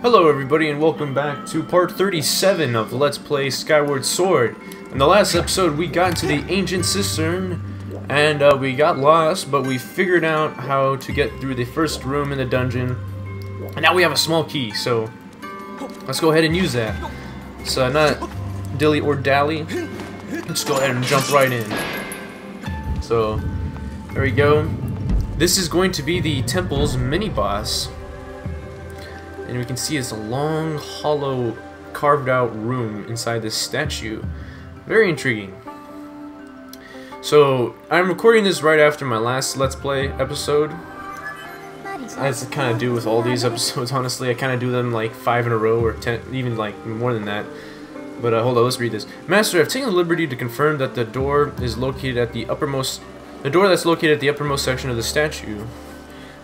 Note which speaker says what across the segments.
Speaker 1: Hello everybody and welcome back to part 37 of Let's Play Skyward Sword. In the last episode we got into the ancient cistern and we got lost, but we figured out how to get through the first room in the dungeon. And now we have a small key, so let's go ahead and use that. So not dilly or dally, let's go ahead and jump right in. So there we go. This is going to be the temple's mini-boss. And we can see it's a long, hollow, carved-out room inside this statue. Very intriguing. So, I'm recording this right after my last Let's Play episode. As I kind of do with all these episodes, honestly. I kind of do them like 5 in a row, or 10, even like more than that. But hold on, let's read this. Master, I've taken the liberty to confirm that the door is located at the uppermost... The door that's located at the uppermost section of the statue.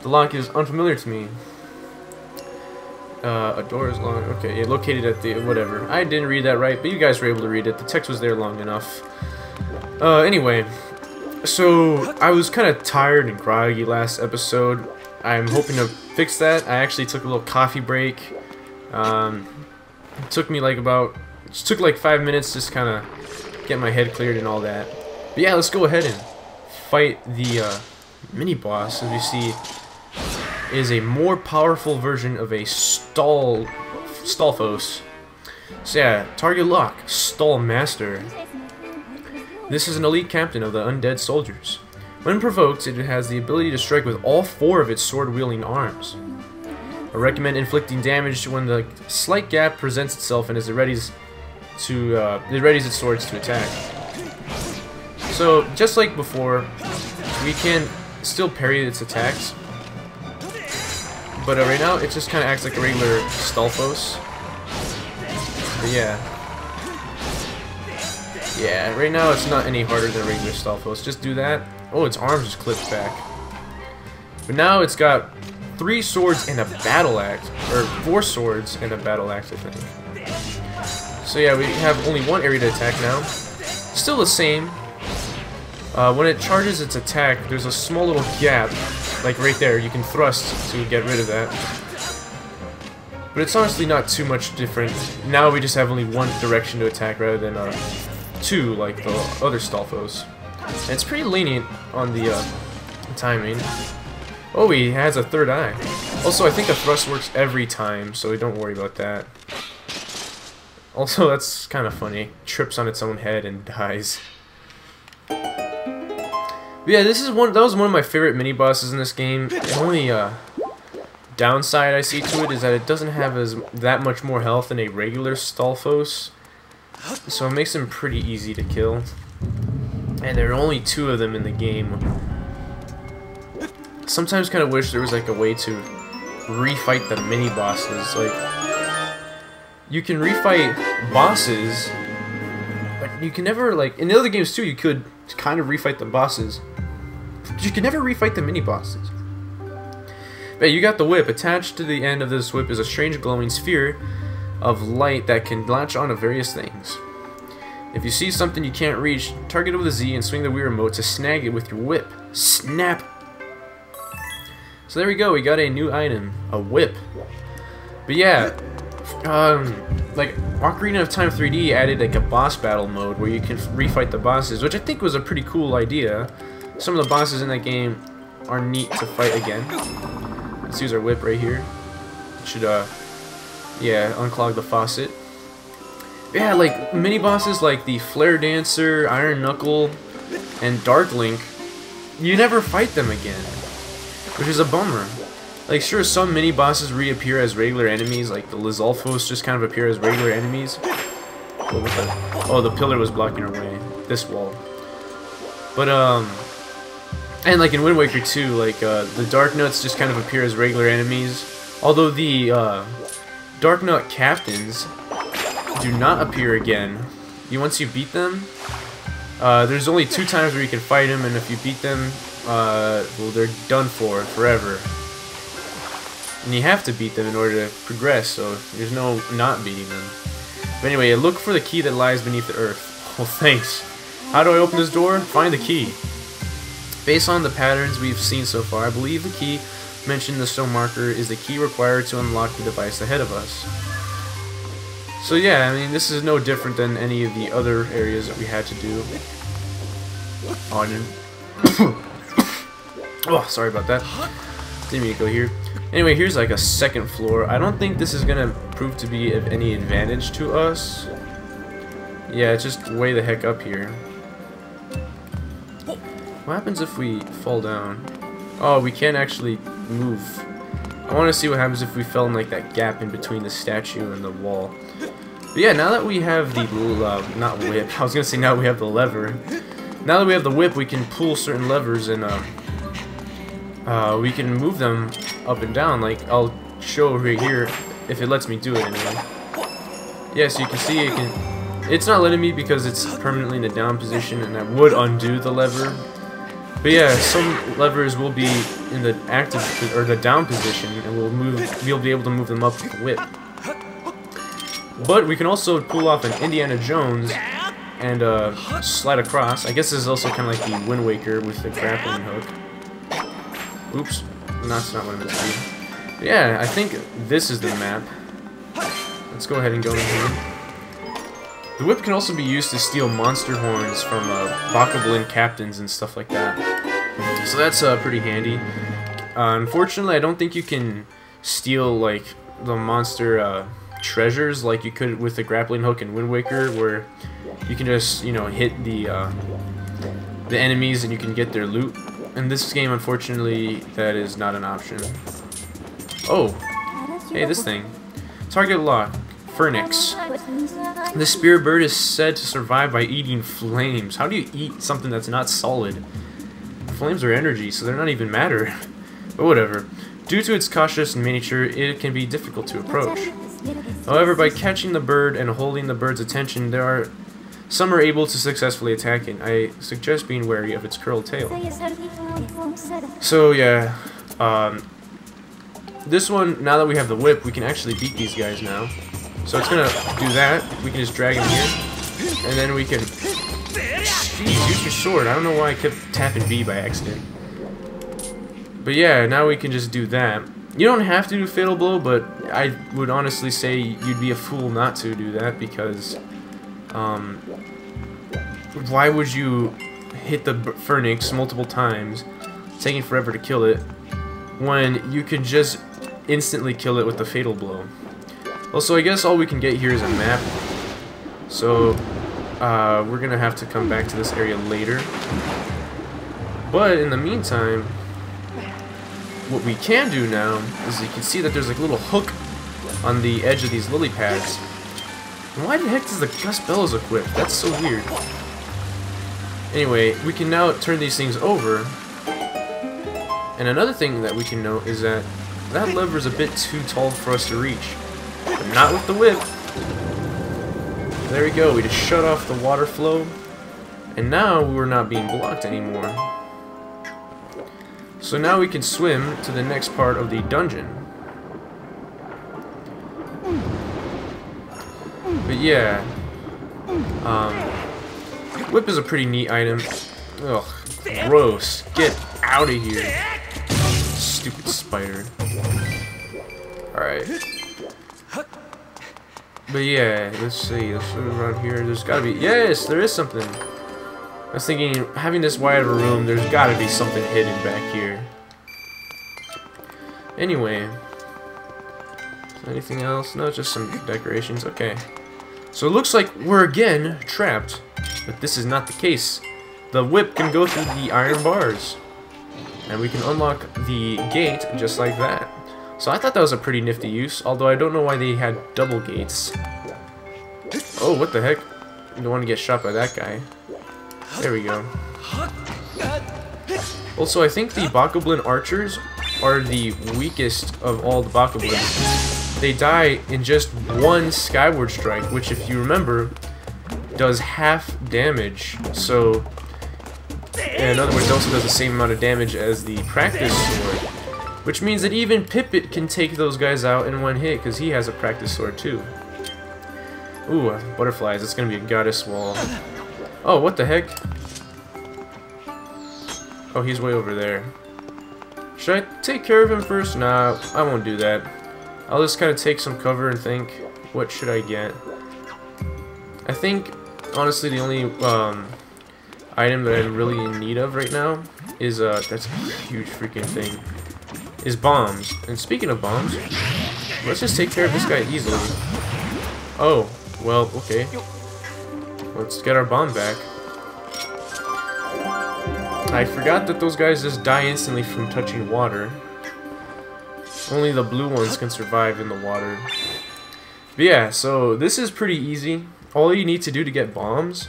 Speaker 1: The lock is unfamiliar to me. A door is long. Okay, yeah, located at the whatever. I didn't read that right, but you guys were able to read it. The text was there long enough. Anyway, so I was kind of tired and groggy last episode. I'm hoping to fix that. I actually took a little coffee break. It took me like just took like 5 minutes just kind of get my head cleared and all that. But yeah, let's go ahead and fight the mini boss. As you see, is a more powerful version of a Stalfos. So yeah, target lock, Stalmaster. This is an elite captain of the undead soldiers. When provoked, it has the ability to strike with all 4 of its sword-wielding arms. I recommend inflicting damage when the slight gap presents itself and as it readies its swords to attack. So just like before, we can still parry its attacks. But right now, it just kind of acts like a regular Stalfos. But yeah, right now it's not any harder than a regular Stalfos. Just do that. Oh, its arms just clipped back. But now it's got 3 swords and a battle axe, or 4 swords and a battle axe, I think. So yeah, we have only 1 area to attack now. Still the same. When it charges its attack, there's a small little gap. Like right there, you can thrust to get rid of that. But it's honestly not too much different. Now we just have only 1 direction to attack rather than 2 like the other Stalfos. And it's pretty lenient on the timing. Oh, he has a 3rd eye. Also, I think the thrust works every time, so don't worry about that. Also, that's kind of funny. Trips on its own head and dies. Yeah, that was one of my favorite mini bosses in this game. The only downside I see to it is that it doesn't have that much more health than a regular Stalfos, so it makes him pretty easy to kill. And there are only 2 of them in the game. Sometimes kind of wish there was like a way to refight the mini bosses. Like, you can refight bosses, but you can never, like in the other games too, you could kind of refight the bosses. You can never refight the mini-bosses. But you got the whip. Attached to the end of this whip is a strange glowing sphere of light that can latch onto various things. If you see something you can't reach, target it with a Z and swing the Wii remote to snag it with your whip. Snap! So there we go, we got a new item. A whip. But yeah, like Ocarina of Time 3D added like a boss battle mode where you can refight the bosses, which I think was a pretty cool idea. Some of the bosses in that game are neat to fight again. Let's use our whip right here. Should yeah, unclog the faucet. Yeah, like mini bosses like the Flare Dancer, Iron Knuckle, and Dark Link, you never fight them again, which is a bummer. Like, sure, some mini bosses reappear as regular enemies, like the Lizalfos just kind of appear as regular enemies. Oh, the pillar was blocking our way. This wall. But, and like in Wind Waker 2, like, the Dark Nuts just kind of appear as regular enemies. Although the, Dark Nut captains do not appear again. Once you beat them, there's only 2 times where you can fight them, and if you beat them, well, they're done for, forever. And you have to beat them in order to progress, so there's no not beating them. But anyway, look for the key that lies beneath the earth. Well, thanks. How do I open this door? Find the key. Based on the patterns we've seen so far, I believe the key mentioned the stone marker is the key required to unlock the device ahead of us. So yeah, I mean, this is no different than any of the other areas that we had to do. Oh, I didn't... Oh, sorry about that. Didn't mean to go here. Anyway, here's like a second floor. I don't think this is gonna prove to be of any advantage to us. Yeah, it's just way the heck up here. What happens if we fall down? Oh, we can't actually move. I want to see what happens if we fell in like that gap in between the statue and the wall. But yeah, now that we have the not whip. I was gonna say now we have the lever. Now that we have the whip, we can pull certain levers and we can move them up and down. Like I'll show right here if it lets me do it anyway. Yeah, so you can see it can. It's not letting me because it's permanently in the down position, and I would undo the lever. But yeah, some levers will be in the active or the down position, and we'll be able to move them up with the whip. But we can also pull off an Indiana Jones and slide across. I guess this is also kind of like the Wind Waker with the grappling hook. Oops, that's not what I meant to do. But yeah, I think this is the map. Let's go ahead and go in here. The whip can also be used to steal monster horns from Bokoblin captains and stuff like that. So that's pretty handy. Unfortunately, I don't think you can steal like the monster treasures like you could with the grappling hook in Wind Waker, where you can just, you know, hit the enemies and you can get their loot. In this game, unfortunately, that is not an option. Oh, hey, this thing. Target lock. Phoenix. The spear bird is said to survive by eating flames. How do you eat something that's not solid? Flames are energy, so they're not even matter. But whatever. Due to its cautious nature, it can be difficult to approach. However, by catching the bird and holding the bird's attention, some are able to successfully attack it. I suggest being wary of its curled tail. So yeah, this one, now that we have the whip, we can actually beat these guys now. So it's gonna do that. We can just drag him here, and then we can. Jeez, use your sword. I don't know why I kept tapping B by accident. But yeah, now we can just do that. You don't have to do Fatal Blow, but I would honestly say you'd be a fool not to do that, because why would you hit the Phoenix multiple times, taking forever to kill it, when you could just instantly kill it with the Fatal Blow? Also, I guess all we can get here is a map, so we're gonna have to come back to this area later. But in the meantime, what we can do now is you can see that there's like a little hook on the edge of these lily pads. And why the heck does the Gust Bellows equip? That's so weird. Anyway, we can now turn these things over. And another thing that we can note is that that lever is a bit too tall for us to reach. But not with the whip. There we go, we just shut off the water flow. And now we're not being blocked anymore. So now we can swim to the next part of the dungeon. But yeah, whip is a pretty neat item. Ugh, gross. Get out of here. Stupid spider. Alright. But yeah, let's see. Let's look around here. There's gotta be... Yes, there is something. I was thinking, having this wide of a room, there's gotta be something hidden back here. Anyway. Anything else? No, just some decorations. Okay. So it looks like we're again trapped. But this is not the case. The whip can go through the iron bars. And we can unlock the gate just like that. So I thought that was a pretty nifty use, although I don't know why they had double gates. Oh, what the heck? You don't want to get shot by that guy. There we go. Also, I think the Bokoblin archers are the weakest of all the Bokoblins. They die in just one Skyward strike, which, if you remember, does half damage. So, in other words, it also does the same amount of damage as the practice sword. Which means that even Pippet can take those guys out in one hit, because he has a practice sword too. Ooh, butterflies. It's gonna be a goddess wall. Oh, what the heck? Oh, he's way over there. Should I take care of him first? Nah, I won't do that. I'll just kind of take some cover and think, what should I get? I think, honestly, the only item that I'm really in need of right now is, that's a huge freaking thing, is bombs. And speaking of bombs, let's just take care of this guy easily. Oh, well, okay. Let's get our bomb back. I forgot that those guys just die instantly from touching water. Only the blue ones can survive in the water. But yeah, so this is pretty easy. All you need to do to get bombs,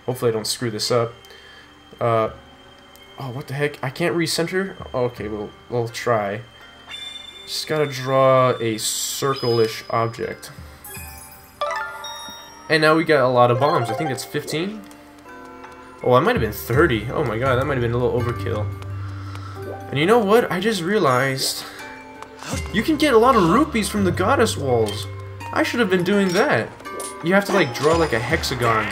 Speaker 1: hopefully I don't screw this up. Oh, what the heck? I can't recenter? Okay, we'll try. Just gotta draw a circle-ish object. And now we got a lot of bombs. I think it's 15. Oh, it might have been 30. Oh my god, that might have been a little overkill. And you know what? I just realized you can get a lot of rupees from the goddess walls. I should have been doing that. You have to like draw like a hexagon.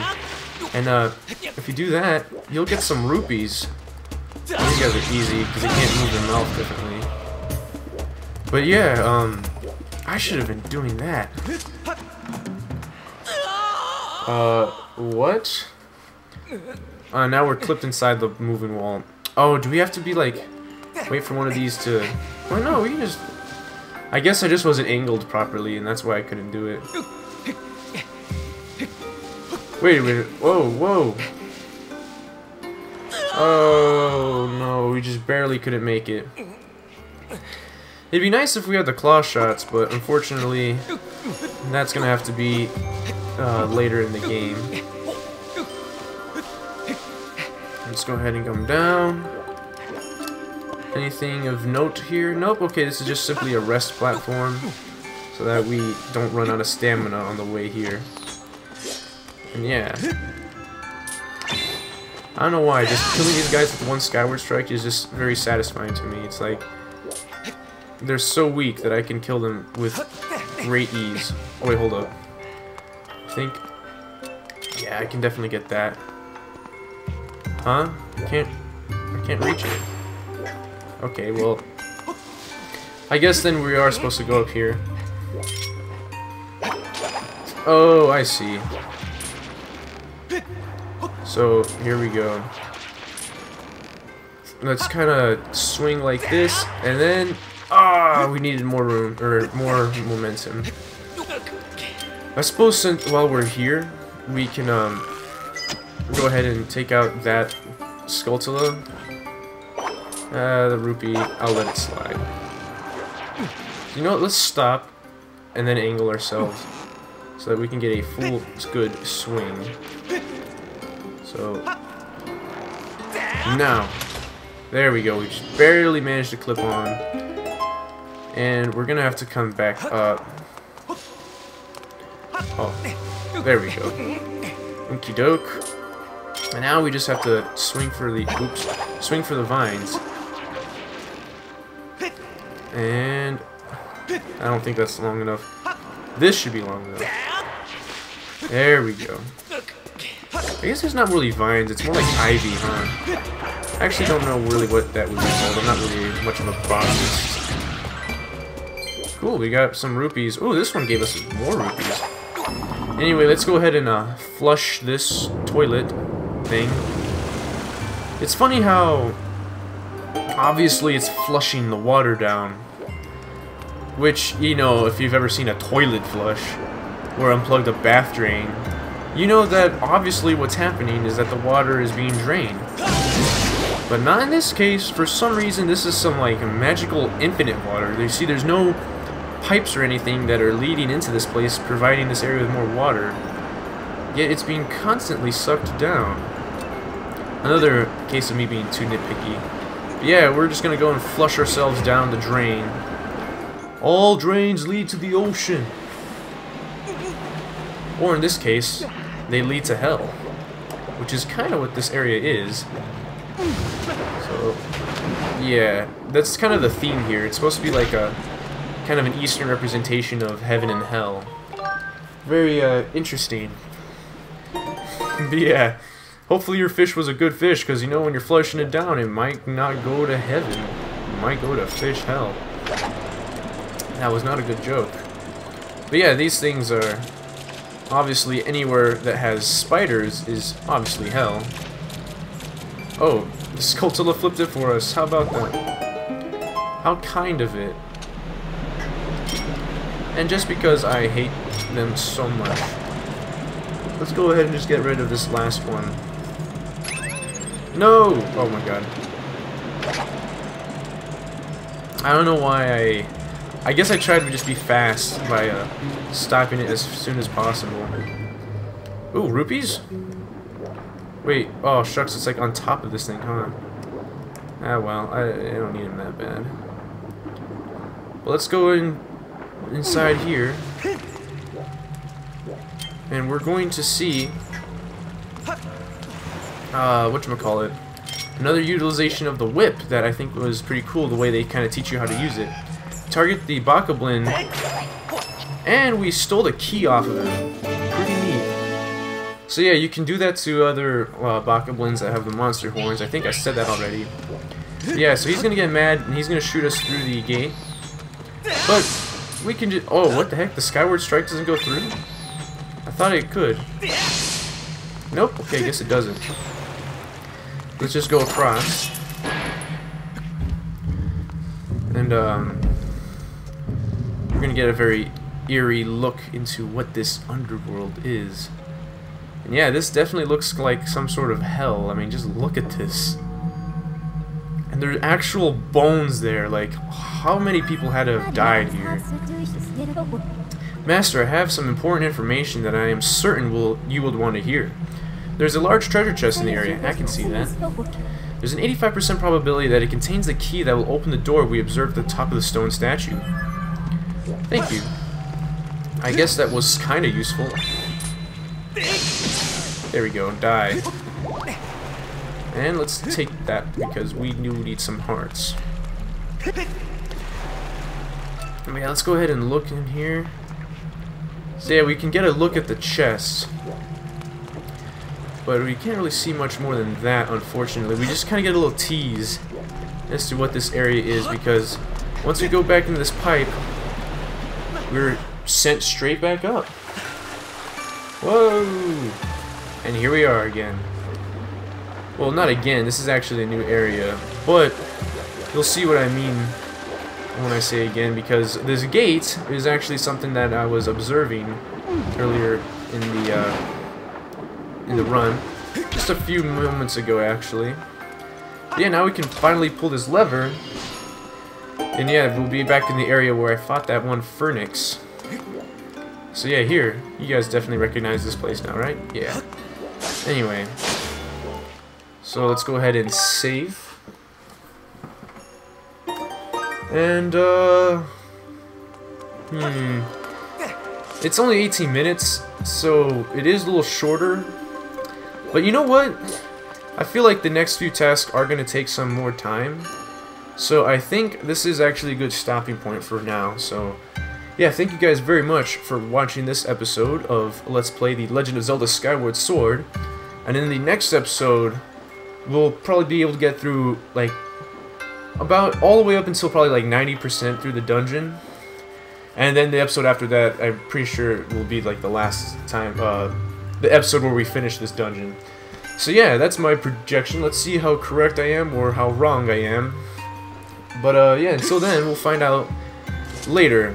Speaker 1: And if you do that, you'll get some rupees. These guys are easy because they can't move their mouth differently. But yeah, I should have been doing that. What? Now we're clipped inside the moving wall. Oh, do we have to be like, wait for one of these to... Oh no, we can just... I guess I just wasn't angled properly, and that's why I couldn't do it. Wait a minute. Whoa, whoa. Oh no, we just barely couldn't make it. It'd be nice if we had the claw shots, but unfortunately, that's gonna have to be later in the game. Let's go ahead and come down. Anything of note here? Nope. Okay, this is just simply a rest platform so that we don't run out of stamina on the way here. And yeah. I don't know why, just killing these guys with one Skyward Strike is just very satisfying to me. It's like, they're so weak that I can kill them with great ease. Oh wait, hold up. I think, yeah, I can definitely get that. Huh? I can't reach it. Okay, well, I guess then we are supposed to go up here. Oh, I see. So, here we go. Let's kind of swing like this, and then... Ah, we needed more room, or more momentum. I suppose since while we're here, we can go ahead and take out that Skulltula. The rupee, I'll let it slide. You know what, let's stop and then angle ourselves so that we can get a full good swing. So, now, there we go, we just barely managed to clip on. And we're gonna have to come back up. Oh, there we go. Okie doke. And now we just have to swing for the swing for the vines. And I don't think that's long enough. This should be long enough. There we go. I guess it's not really vines, it's more like ivy, huh? I actually don't know really what that would be called. I'm not really much of a botanist. Cool, we got some rupees. Ooh, this one gave us more rupees. Anyway, let's go ahead and flush this toilet thing. It's funny how obviously it's flushing the water down. Which, you know, if you've ever seen a toilet flush or unplugged a bath drain, you know that obviously what's happening is that the water is being drained. But not in this case. For some reason, this is some like magical infinite water. You see, there's no pipes or anything that are leading into this place, providing this area with more water. Yet it's being constantly sucked down. Another case of me being too nitpicky. But yeah, we're just gonna go and flush ourselves down the drain. All drains lead to the ocean. Or in this case, they lead to hell. Which is kind of what this area is. So, yeah, that's kind of the theme here. It's supposed to be like a kind of an Eastern representation of heaven and hell. Very interesting. But yeah, hopefully your fish was a good fish, because you know when you're flushing it down, it might not go to heaven. might go to fish hell. That was not a good joke. But yeah, these things are obviously anywhere that has spiders is obviously hell. Oh, the Skulltula flipped it for us. How about that? How kind of it. And just because I hate them so much, let's go ahead and just get rid of this last one. No! Oh my god. I don't know why I guess I tried to just be fast by stopping it as soon as possible. Ooh, rupees? Wait, oh shucks, it's like on top of this thing, huh? Ah well, I don't need them that bad. But let's go inside here. And we're going to see whatchamacallit, another utilization of the whip that I think was pretty cool, the way they kind of teach you how to use it. Target the Bokoblin, and we stole the key off of him. Pretty neat. So yeah, you can do that to other Bokoblins that have the monster horns. I think I said that already. Yeah, so he's gonna get mad and he's gonna shoot us through the gate. But we can just, oh, what the heck? The Skyward Strike doesn't go through? I thought it could. Nope. Okay, I guess it doesn't. Let's just go across. And we're gonna get a very eerie look into what this Underworld is. And yeah, this definitely looks like some sort of hell. I mean, just look at this. And there's actual bones there. Like, how many people had to have died here? Master, I have some important information that I am certain you will want to hear. There's a large treasure chest in the area. I can see that. There's an 85% probability that it contains the key that will open the door we observed at the top of the stone statue. Thank you. I guess that was kind of useful. There we go, die. And let's take that because we need some hearts. Yeah, let's go ahead and look in here. So yeah, we can get a look at the chest. But we can't really see much more than that, unfortunately. We just kind of get a little tease as to what this area is, because once we go back into this pipe, we're sent straight back up. Whoa! And here we are again. Well, not again, this is actually a new area, but you'll see what I mean when I say again, because this gate is actually something that I was observing earlier in the run, just a few moments ago actually. Yeah, now we can finally pull this lever, and yeah, we'll be back in the area where I fought that one Phoenix. So yeah, here, you guys definitely recognize this place now, right? Yeah. Anyway, so let's go ahead and save. And it's only 18 minutes, so it is a little shorter. But you know what? I feel like the next few tasks are going to take some more time. So I think this is actually a good stopping point for now. So yeah, thank you guys very much for watching this episode of Let's Play The Legend of Zelda Skyward Sword. And in the next episode, we'll probably be able to get through, like, about all the way up until probably like 90% through the dungeon. And then the episode after that, I'm pretty sure will be like the last time, the episode where we finish this dungeon. So yeah, that's my projection. Let's see how correct I am or how wrong I am. But yeah, until then, we'll find out later.